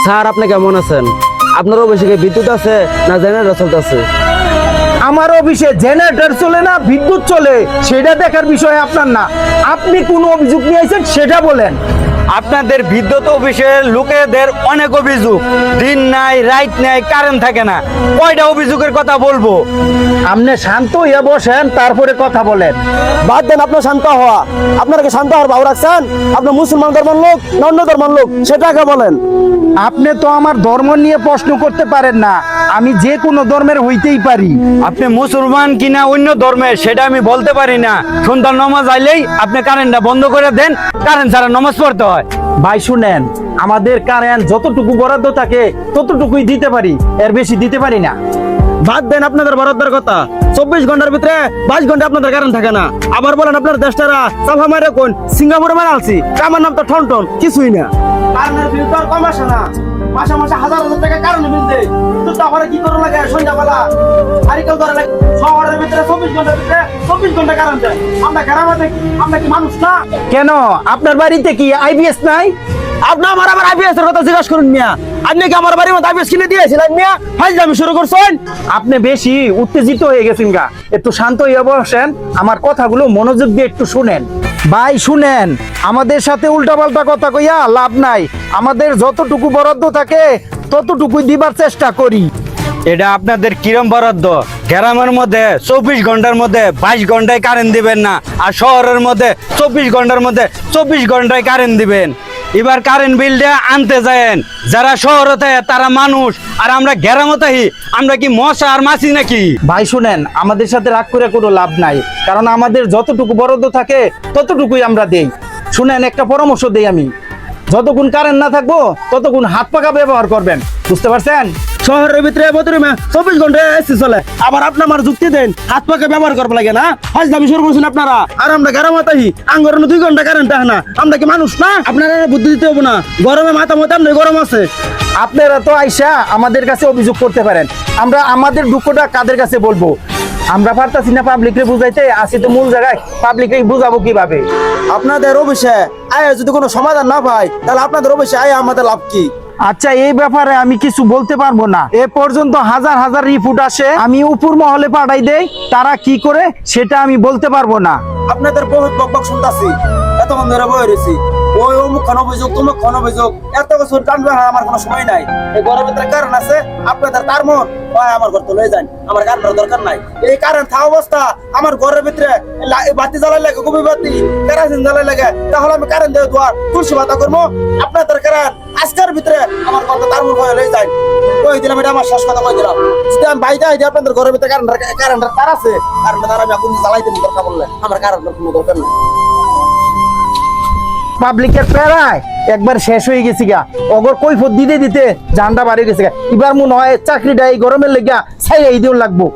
Sir আপনি কেমন আছেন? আপনার অফিসে কি বিদ্যুৎ আছে না জেনারেটর চলতেছে? আমার অফিসে জেনারেটর চলে না বিদ্যুৎ চলে সেটা দেখার বিষয় আপনার না। আপনি কোন অভিযোগ নিয়ে আইছেন সেটা বলেন। আপনাদের বিদ্যুৎ অফিসের লোকেদের অনেক অভিযোগ, দিন নাই রাত নাই কারেন্ট থাকে না। কয়টা অভিযোগের কথা বলবো? আপনি শান্ত হইয়া বসেন, তারপরে কথা বলেন। বাদ দেন আপনার শান্ত হওয়া। আপনারা কি শান্ত হওয়ার ভাব রাখছেন? আপনার মুসলমান ধর্মের লোক না অন্য ধর্মের লোক সেটা আগে বলেন। আপনি তো আমার ধর্ম নিয়ে প্রশ্ন করতে পারেন না, আমি যে কোনো ধর্মের হইতেই পারি। আপনি মুসলমান কিনা অন্য ধর্মের সেটা আমি বলতে পারি না। সন্ধ্যার নামাজ আইলেই আপনি কারেন্টটা বন্ধ করে দেন, কারেন্ট ছাড়া নামাজ পড়তে হয়। ভাই শুনেন, আমাদের কারেন্ট যতটুকু বরাদ্দ থাকে ততটুকুই দিতে পারি, এর বেশি দিতে পারি না। বাদ দেন আপনাদের বরাদ্দের কথা। 24 ঘন্টার ভিতরে 22 ঘন্টা আপনাদের কারেন্ট থাকে না। আবার বলেন আপনার দেশটারা চাফা মারে কোন সিঙ্গাপুরে মারা আলছি, আমার নাম তো ঠনঠন কিছুই না। কারেন্টের বিল তো আর কম আসে না, মাসে মাসে হাজার হাজার টাকা কারেন্ট বিল দেয়। তো তারপরে কি করে লাগে সন্ধ্যাবেলা সাইকেল ধরে লাগে শহরের ভিতরে 24 ঘন্টার ভিতরে 24 ঘন্টা কারেন্ট দেয়। আমরা গ্রামে দেখি, আমরা কি মানুষ না? কেন আপনার বাড়িতে কি আইবিএস নাই? আপনি আমার আবার আইপিএস এর কথা জিজ্ঞাসা করুন মিয়া। আপনি কি আমার বাড়ির মধ্যে আইপিএস কিনে দিয়েছিলেন মিয়া? ফাইজলামি শুরু করছেন। আপনি বেশি উত্তেজিত হয়ে গেছেন গা, একটু শান্ত হয়ে বসেন, আমার কথাগুলো মনোযোগ দিয়ে একটু শুনেন। ভাই শুনেন, আমাদের সাথে উল্টাপাল্টা কথা কইয়া লাভ নাই। আমাদের যতটুকু বরাদ্দ থাকে ততটুকুই দিবার চেষ্টা করি। এটা আপনাদের কিরম বরাদ্দ? গ্রামের মধ্যে 24 ঘন্টার মধ্যে 22 ঘন্টায় কারেন্ট দিবেন না, আর শহরের মধ্যে 24 ঘন্টার মধ্যে 24 ঘন্টায় কারেন্ট দিবেন। এবার কারেন্ট বিলটা আনতে যায়েন, যারা শহরে থাকে তারা মানুষ, আর আমরা গ্রামে থাকি, আমরা কি মশা আর মাছি নাকি? ভাই শুনেন, আমাদের সাথে রাগ করে কোনো লাভ নাই, কারণ আমাদের যতটুকু বরাদ্দ থাকে ততটুকুই আমরা দেই। শুনেন, একটা পরামর্শ দেই আমি, যতক্ষণ কারেন্ট না থাকবো ততক্ষণ হাত পাখা ব্যবহার করবেন, বুঝতে পারছেন? শহরের ভিতরে বদরে 24 ঘন্টা এসি চলে, আবার আপনি আমার যুক্তি দেন হাত পাকে ব্যবহার করবো লাগে না? ফাইজলামি শুরু করছেন আপনারা। আর আমরা গ্রামে থাকি, আঙ্গর 2 ঘন্টা কারেন্ট থাকে না। আমরা কি মানুষ না? আপনারা বুদ্ধি দিতে হবে না। গরমে মাথা মতো এমনি গরম আছে। আপনারা তো আইসা আমাদের কাছে অভিযোগ করতে পারেন, আমরা আমাদের দুঃখটা কাদের কাছে বলবো? আমরা পারতাছি না পাবলিকরে বুঝাইতে, আসি তো মূল জায়গায়, পাবলিকরে বুঝাবো কিভাবে? আপনাদের অফিসে আয় যদি কোনো সমাধান না পাই, তাহলে আপনাদের অফিসে আয় আমাদের লাভ কি? আচ্ছা, এই ব্যাপারে আমি কিছু বলতে পারবো না। এ পর্যন্ত হাজার হাজার রিপোর্ট আসে, আমি উপর মহলে পাঠাই দেই, তারা কি করে সেটা আমি বলতে পারবো না। আপনাদের বহুত বকবক শুনতাছি, এতক্ষণ ধরে বয়ে রয়েছি। ওই অমুক খান অভিযোগ, তমুক খান অভিযোগ, এত বছর কানবে আমার কোনো সময় নাই। এই ঘরের ভিতরে কারণ আছে, আপনাদের তার মন আমার ঘর তো লয়ে যান, আমার কারেন্টের দরকার নাই। এই কারেন্ট থাকা অবস্থা আমার ঘরের ভিতরে বাতি জ্বালাই লাগে, কবি বাতি কেরাসিন জ্বালাই লাগে, তাহলে আমি কারেন্ট দিয়ে দোয়ার তুলসী পাতা করবো। আপনাদের কারেন্ট আজকের ভিতরে আমার ঘর তো তার মন হয়ে লয়ে যায়। কই দিলাম, এটা আমার শেষ কথা কই দিলাম। যদি আমি বাইরে আই আপনাদের ঘরের ভিতরে কারেন্টের তার আছে, কারেন্টের তার আমি এখন জ্বালাই দেবো দরকার বললে, আমার কারেন্টের কোনো দরকার নেই। পাবলিকের প্যারায় একবার শেষ হয়ে গেছি গা, অগর কৈফত দিতে দিতে জানটা বাড়ি গেছে গা। এবার মনে হয় চাকরিটা এই গরমের লেগা ছাই এই দিন লাগবো।